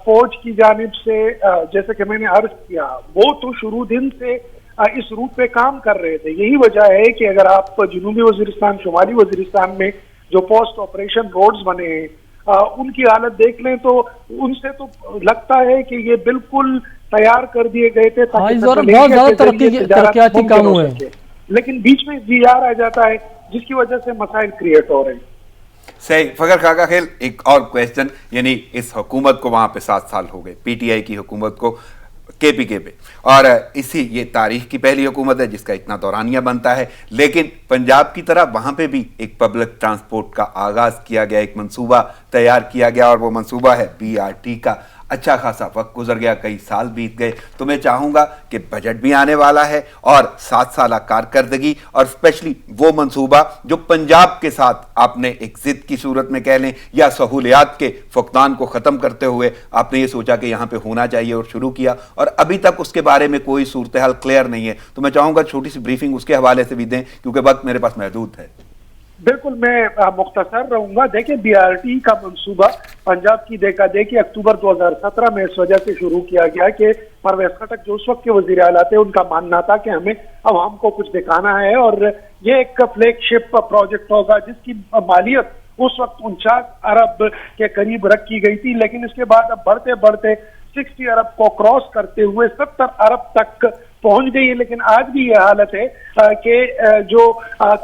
فوج کی جانب سے جیسے کہ میں نے عرض کیا، وہ تو شروع دن سے اس روٹ پہ کام کر رہے تھے. یہی وجہ ہے کہ اگر آپ جنوبی وزیرستان، شمالی وزیرستان میں جو پوسٹ آپریشن روڈز بنے ہیں ان کی حالت دیکھ لیں تو ان سے تو لگتا ہے کہ یہ بالکل تیار کر دیے گئے تھے بہت زیادہ ترقیاتی کام ہوئے ہیں، لیکن بیچ میں VR آ جاتا ہے جس کی وجہ سے مسائل کریٹ ہو رہے ہیں. صحیح. فخر کاکا خیل، ایک اور کویسچن، یعنی اس حکومت کو وہاں پہ 7 سال ہو گئے، PTI کی حکومت کو KPK پہ، اور یہ تاریخ کی پہلی حکومت ہے جس کا اتنا دورانیہ بنتا ہے. لیکن پنجاب کی طرح وہاں پہ بھی ایک پبلک ٹرانسپورٹ کا آغاز کیا گیا، ایک منصوبہ تیار کیا گیا، اور وہ منصوبہ ہے BRT کا. اچھا خاصا وقت گزر گیا، کئی سال بیت گئے. تو میں چاہوں گا کہ بجٹ بھی آنے والا ہے اور 7 سالہ کارکردگی، اور اسپیشلی وہ منصوبہ جو پنجاب کے ساتھ آپ نے ایک ضد کی صورت میں کہہ لیں یا سہولیات کے فقدان کو ختم کرتے ہوئے آپ نے یہ سوچا کہ یہاں پہ ہونا چاہیے اور شروع کیا، اور ابھی تک اس کے بارے میں کوئی صورتحال کلیئر نہیں ہے. تو میں چاہوں گا چھوٹی سی بریفنگ اس کے حوالے سے بھی دیں، کیونکہ وقت میرے پاس محدود ہے. بالکل میں مختصر رہوں گا. دیکھیں BRT کا منصوبہ پنجاب کی دیکھا دیکھی اکتوبر 2017 میں اس وجہ سے شروع کیا گیا کہ پرویز خٹک جو اس وقت کے وزیر اعلیٰ تھے ان کا ماننا تھا کہ ہمیں عوام کو کچھ دکھانا ہے اور یہ ایک فلیگ شپ پروجیکٹ ہوگا جس کی مالیت اس وقت 49 ارب کے قریب رکھی گئی تھی, لیکن اس کے بعد اب بڑھتے بڑھتے 60 ارب کو کراس کرتے ہوئے 70 ارب تک پہنچ گئی ہے. لیکن آج بھی یہ حالت ہے کہ جو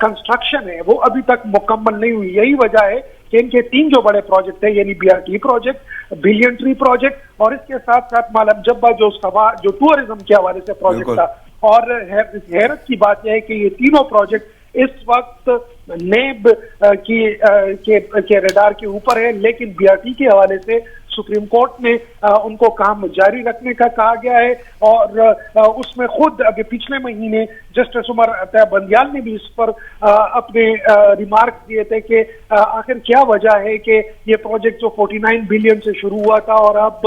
کنسٹرکشن ہے وہ ابھی تک مکمل نہیں ہوئی. یہی وجہ ہے کہ ان کے 3 جو بڑے پروجیکٹ ہیں یعنی BRT project, billion tree project اور اس کے ساتھ ساتھ مالم جبہ جو ٹورزم کے حوالے سے پروجیکٹ تھا. اور حیرت کی بات یہ ہے کہ یہ تینوں پروجیکٹ اس وقت نیب کے ریڈار کے اوپر ہے, لیکن BRT کے حوالے سے سپریم کورٹ نے ان کو کام جاری رکھنے کا کہا گیا ہے. اور اس میں خود ابھی پچھلے مہینے جسٹس عمر عطیہ بندیال نے بھی اس پر اپنے ریمارک دیے تھے کہ آخر کیا وجہ ہے کہ یہ پروجیکٹ جو 49 بلین سے شروع ہوا تھا اور اب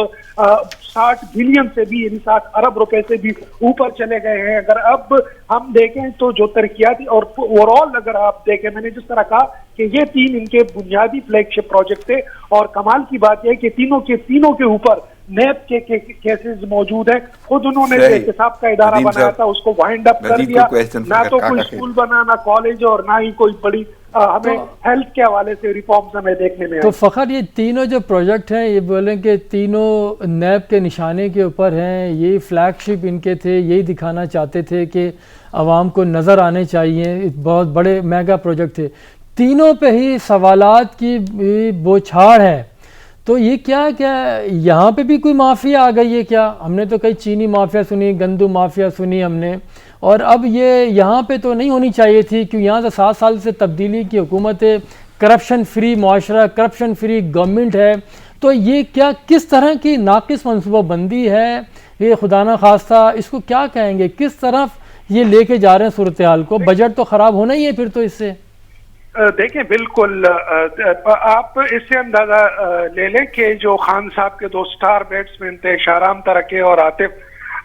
60 بلین سے بھی یعنی 60 ارب روپے سے بھی اوپر چلے گئے ہیں. اگر اب ہم دیکھیں تو جو ترقیاتی اور اوور آل اگر آپ دیکھیں, میں نے جس طرح کہا کہ یہ 3 ان کے بنیادی فلیگ شپ پروجیکٹ تھے اور کمال کی بات یہ ہے کہ تینوں کے اوپر نیب کے کیسز موجود ہیں. خود انہوں نے احتساب کا ادارہ بنایا تھا, اس کو وائنڈ اپ کر دیا. نہ تو کوئی اسکول بنا, نہ کالج, اور نہ ہی کوئی بڑی ہمیں ہیلتھ کے حوالے سے ریفارمز ہمیں دیکھنے میں. تو فخر یہ تینوں جو پروجیکٹ ہیں یہ بولیں کہ تینوں نیب کے نشانے کے اوپر ہیں, یہ فلیگ شپ ان کے تھے, یہی دکھانا چاہتے تھے کہ عوام کو نظر آنے چاہیے, بہت بڑے میگا پروجیکٹ تھے. تینوں پہ ہی سوالات کی بوچھاڑ ہے. تو یہ کیا یہاں پہ بھی کوئی مافیا آ گئی ہے کیا؟ ہم نے تو کئی چینی مافیا سنی, گندم مافیا سنی ہم نے, اور اب یہ یہاں پہ تو نہیں ہونی چاہیے تھی کیوں یہاں سے 7 سال سے تبدیلی کی حکومت ہے, کرپشن فری معاشرہ, کرپشن فری گورنمنٹ ہے. تو یہ کیا کس طرح کی ناقص منصوبہ بندی ہے یہ خدا نہ خواستہ, اس کو کیا کہیں گے, کس طرف یہ لے کے جا رہے ہیں صورتحال کو؟ بجٹ تو خراب ہونا ہی ہے پھر تو اس سے. دیکھیں بالکل آپ اس سے اندازہ لے لیں کہ جو خان صاحب کے 2 سٹار بیٹسمین تھے شاہرام ترکے اور عاطف,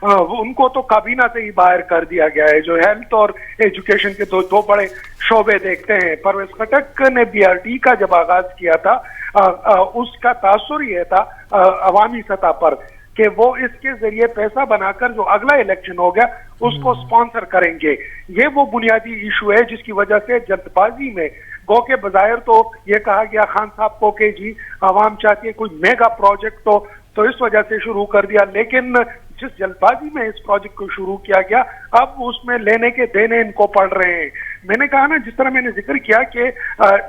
ان کو تو کابینہ سے ہی باہر کر دیا گیا ہے. جو ہیلتھ اور ایجوکیشن کے دو بڑے شعبے دیکھتے ہیں. پرویز خٹک نے BRT کا جب آغاز کیا تھا اس کا تاثر یہ تھا عوامی سطح پر کہ وہ اس کے ذریعے پیسہ بنا کر جو اگلا الیکشن ہو گیا اس کو سپانسر کریں گے. یہ وہ بنیادی ایشو ہے جس کی وجہ سے جلد بازی میں گو کے بظاہر تو یہ کہا گیا خان صاحب کو کہ جی عوام چاہتی ہے کوئی میگا پروجیکٹ تو اس وجہ سے شروع کر دیا, لیکن جس جلد بازی میں اس پروجیکٹ کو شروع کیا گیا اب اس میں لینے کے دینے ان کو پڑ رہے ہیں. میں نے کہا نا, جس طرح میں نے ذکر کیا کہ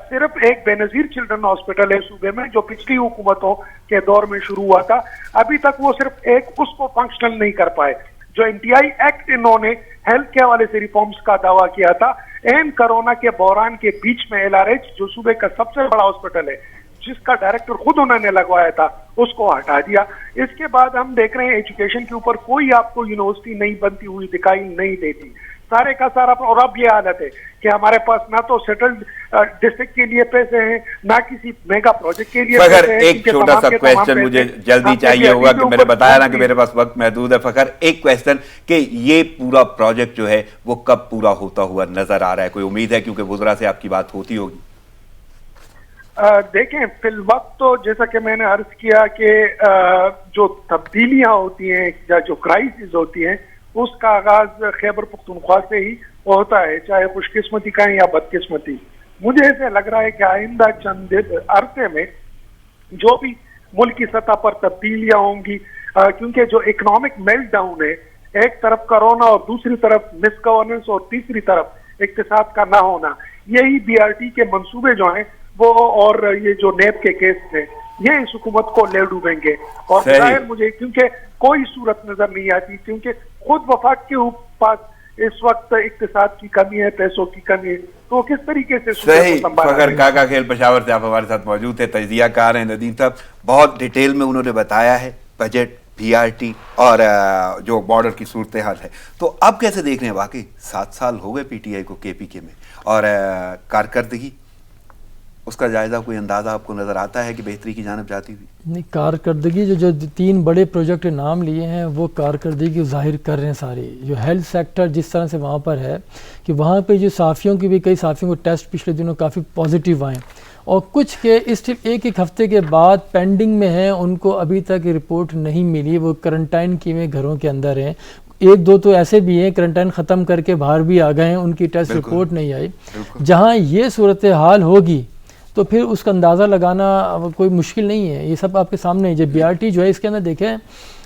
صرف ایک بے نظیر چلڈرن ہاسپٹل ہے صوبے میں جو پچھلی حکومتوں کے دور میں شروع ہوا تھا, ابھی تک وہ صرف ایک اس کو فنکشنل نہیں کر پائے. جو انتہائی ایکٹ انہوں نے ہیلتھ کے حوالے سے ریفارمز کا دعویٰ کیا تھا, این کرونا کے بحران کے بیچ میں LRH جو صوبے کا سب سے بڑا ہاسپٹل ہے جس کا ڈائریکٹر خود انہوں نے لگوایا تھا اس کو ہٹا دیا. اس کے بعد ہم دیکھ رہے ہیں ایجوکیشن کے اوپر کوئی آپ کو یونیورسٹی نہیں بنتی ہوئی دکھائی نہیں دیتی, سارے کا سارا. اور اب یہ حالت ہے کہ ہمارے پاس نہ تو سیٹلڈ ڈسٹرکٹ کے لیے پیسے ہیں نہ کسی میگا پروجیکٹ کے لیے فخر ایک چھوٹا سا کویسچن مجھے جلدی چاہیے ہوگا کہ میں نے بتایا نا کہ میرے پاس وقت محدود ہے. فخر ایک کویسچن کہ یہ پورا پروجیکٹ جو ہے وہ کب پورا ہوتا ہوا نظر آ رہا ہے؟ کوئی امید ہے کیونکہ وزراء سے آپ کی بات ہوتی ہوگی؟ دیکھیں فی الوقت تو جیسا کہ میں نے عرض کیا کہ جو تبدیلیاں ہوتی ہیں یا جو کرائسس ہوتی ہیں اس کا آغاز خیبر پختونخوا سے ہی ہوتا ہے, چاہے خوش قسمتی کا یا بد قسمتی. مجھے ایسے لگ رہا ہے کہ آئندہ چند عرصے میں جو بھی ملک کی سطح پر تبدیلیاں ہوں گی, کیونکہ جو اکنامک میلٹ ڈاؤن ہے, ایک طرف کرونا اور دوسری طرف مس گورننس اور تیسری طرف اقتصاد کا نہ ہونا, یہی BRT کے منصوبے جو ہیں وہ اور یہ جو نیب کے کیس ہیں یہ اس حکومت کو لے ڈوبیں گے. اور ظاہر مجھے کیونکہ کوئی صورت نظر نہیں آتی, کیونکہ خود وفاق کے پاس اس وقت اقتصاد کی کمی ہے, پیسوں کی کمی ہے, تو کس طریقے سے صحیح. فخر کاکا کھیل پشاور سے آپ ہمارے ساتھ موجود تھے, تجزیہ کار ہیں. ندیم صاحب بہت ڈیٹیل میں انہوں نے بتایا ہے بجٹ, BRT اور جو بارڈر کی صورتحال ہے. تو اب کیسے دیکھ رہے ہیں؟ واقعی 7 سال ہو گئے PTI کو KPK میں, اور کارکردگی اس کا جائزہ کوئی اندازہ آپ کو نظر آتا ہے کہ بہتری کی جانب جاتی ہوئی؟ نہیں، کارکردگی جو 3 بڑے پروجیکٹ نام لیے ہیں وہ کارکردگی ظاہر کر رہے ہیں سارے. جو ہیلتھ سیکٹر جس طرح سے وہاں پر ہے کہ وہاں پہ جو صحافیوں کی بھی کئی صحافیوں کو ٹیسٹ پچھلے دنوں کافی پازیٹیو آئے اور کچھ کے اس ایک ہفتے کے بعد پینڈنگ میں ہیں، ان کو ابھی تک رپورٹ نہیں ملی، وہ کرنٹائن کیے ہوئے گھروں کے اندر ہیں. 1-2 تو ایسے بھی ہیں کرنٹائن ختم کر کے باہر بھی آ گئے ہیں، ان کی ٹیسٹ رپورٹ نہیں آئی. جہاں یہ صورتحال ہوگی تو پھر اس کا اندازہ لگانا کوئی مشکل نہیں ہے. یہ سب آپ کے سامنے ہے. جب BRT جو ہے اس کے اندر دیکھیں،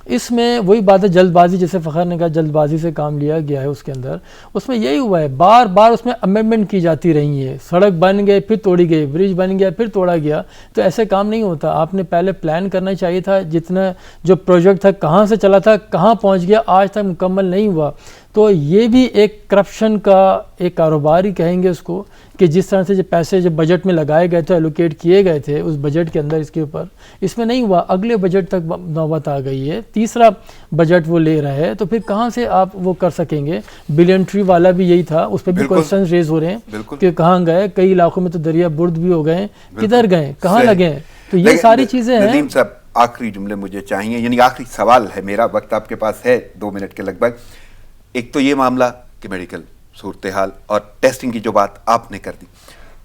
اس میں وہی بات ہے جلد بازی، جیسے فخر نے کہا جلد بازی سے کام لیا گیا ہے اس کے اندر. اس میں یہی ہوا ہے، بار بار اس میں امینڈمنٹ کی جاتی رہی ہے. سڑک بن گئے پھر توڑی گئی، برج بن گیا پھر توڑا گیا. تو ایسے کام نہیں ہوتا. آپ نے پہلے پلان کرنا چاہیے تھا. جتنا جو پروجیکٹ تھا کہاں سے چلا تھا کہاں پہنچ گیا، آج تک مکمل نہیں ہوا. تو یہ بھی ایک کرپشن کا ایک کاروبار ہی کہیں گے اس کو، کہ جس طرح سے جو پیسے جو بجٹ میں لگائے گئے تھے، ایلوکیٹ کیے گئے تھے اس بجٹ کے اندر، اس کے اوپر اس میں نہیں ہوا. اگلے بجٹ تک نوبت آ گئی ہے، تیسرا بجٹ وہ لے رہے ہیں، تو پھر کہاں سے آپ وہ کر سکیں گے؟ بلین ٹری والا بھی یہی تھا، اس پہ بھی کوشچن ریز ہو رہے ہیں کہ کہاں گئے. کئی علاقوں میں تو دریا برد بھی ہو گئے ہیں، کدھر گئے، کہاں لگے ہیں. تو یہ ساری چیزیں ہیں. ندیم صاحب آخری جملے مجھے چاہیے، یعنی آخری سوال ہے میرا، وقت آپ کے پاس ہے 2 منٹ کے لگ بھگ. ایک تو یہ معاملہ کہ میڈیکل صورتحال اور ٹیسٹنگ کی جو بات آپ نے کر دی،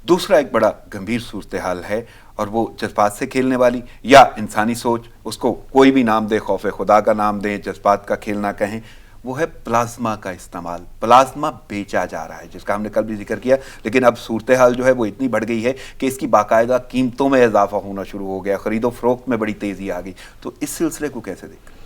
دوسرا ایک بڑا گمبھیر صورتحال ہے اور وہ جذبات سے کھیلنے والی یا انسانی سوچ، اس کو کوئی بھی نام دے، خوف خدا کا نام دیں، جذبات کا کھیلنا کہیں، وہ ہے پلازما کا استعمال. پلازما بیچا جا رہا ہے جس کا ہم نے کل بھی ذکر کیا، لیکن اب صورتحال جو ہے وہ اتنی بڑھ گئی ہے کہ اس کی باقاعدہ قیمتوں میں اضافہ ہونا شروع ہو گیا، خرید و فروخت میں بڑی تیزی آ گئی. تو اس سلسلے کو کیسے دیکھیں؟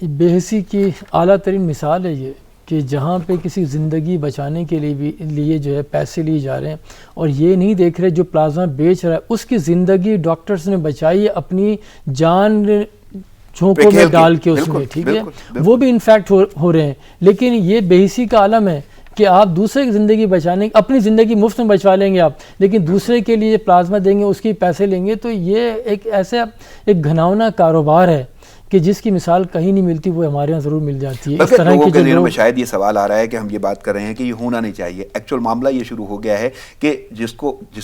بے حسی کی اعلیٰ ترین مثال ہے یہ، کہ جہاں پہ کسی زندگی بچانے کے لیے جو ہے پیسے لیے جا رہے ہیں اور یہ نہیں دیکھ رہے جو پلازما بیچ رہا ہے اس کی زندگی ڈاکٹرز نے بچائی ہے اپنی جان جھونکوں میں ڈال کے اس میں، ٹھیک ہے، وہ بھی انفیکٹ ہو رہے ہیں. لیکن یہ بے حسی کا عالم ہے کہ آپ دوسرے کی زندگی بچانے، اپنی زندگی مفت میں بچوا لیں گے آپ، لیکن دوسرے کے لیے پلازما دیں گے، اس کی پیسے لیں گے. تو یہ ایک ایسا ایک گھناؤنا کاروبار ہے کہ جس کی مثال کہیں نہیں ملتی، وہ ہمارے یہاں ضرور مل جاتی ہے. اس طرح لوگوں کی کے ذہنوں میں شاید یہ سوال آ رہا ہے کہ ہم یہ بات کر رہے ہیں کہ یہ ہونا نہیں چاہیے. ایکچوئل معاملہ یہ شروع ہو گیا ہے کہ جس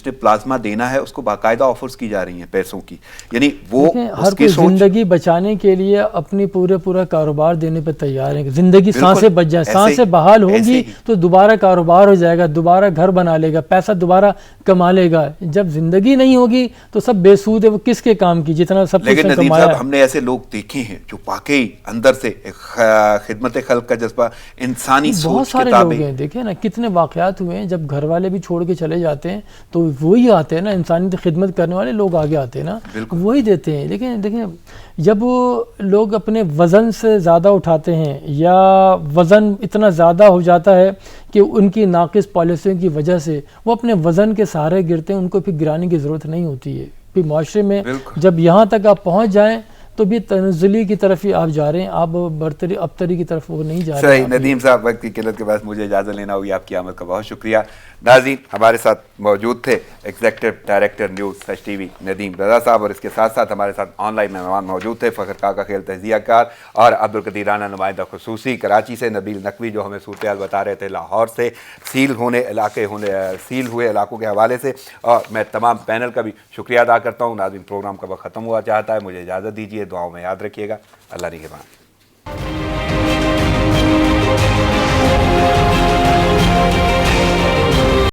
نے پلازما دینا ہے اس کو باقاعدہ آفرز کی جا رہی ہیں پیسوں کی، یعنی وہ ہر کوئی زندگی بچانے کے لیے اپنی پورا کاروبار دینے پہ تیار ہے. زندگی سانسیں بچ جائے، سانسیں بحال ہوگی تو دوبارہ کاروبار ہو جائے گا، دوبارہ گھر بنا لے گا، پیسہ دوبارہ کما لے گا. جب زندگی نہیں ہوگی تو سب بے سود ہے، وہ کس کے کام کی، جتنا سب کچھ لیکن ندیم کمایا. صاحب ہم نے ایسے لوگ دیکھے ہیں جو واقعی اندر سے خدمت خلق کا جذبہ، انسانی سوچ بہت سارے لوگ ہیں. دیکھیں نا کتنے واقعات ہوئے ہیں، جب گھر والے بھی چھوڑ کے چلے جاتے ہیں تو وہی آتے ہیں نا، انسانی خدمت کرنے والے لوگ آگے آتے ہیں نا، وہی دیتے ہیں. دیکھیں جب لوگ اپنے وزن سے زیادہ اٹھاتے ہیں یا وزن اتنا زیادہ ہو جاتا ہے کہ ان کی ناقص پالیسیوں کی وجہ سے وہ اپنے وزن کے سہارے گرتے ہیں، ان کو پھر گرانے کی ضرورت نہیں ہوتی ہے. پھر معاشرے میں جب یہاں تک آپ پہنچ جائیں تو بھی تنزلی کی طرف ہی آپ جا رہے ہیں، آپ برتری ابتری کی طرف وہ نہیں جا رہے. صحیح. ندیم صاحب وقت کی قلت کے بعد مجھے اجازت لینا ہوئی، آپ کی آمد کا بہت شکریہ. ناظرین ہمارے ساتھ موجود تھے ایگزیکٹو ڈائریکٹر نیوز سچ ٹی وی ندیم رضا صاحب، اور اس کے ساتھ ساتھ ہمارے ساتھ آن لائن مہمان موجود تھے فخر کاکا کھیل تجزیہ کار اور عبدالقدیر رانا نمائندہ خصوصی کراچی سے، نبیل نقوی جو ہمیں صورتحال بتا رہے تھے لاہور سے سیل ہوئے علاقوں کے حوالے سے. اور میں تمام پینل کا بھی شکریہ ادا کرتا ہوں. ناظرین پروگرام کا وقت ختم ہوا چاہتا ہے، مجھے اجازت دیجیے، دعاؤں میں یاد رکھیے گا. اللہ نگہبان.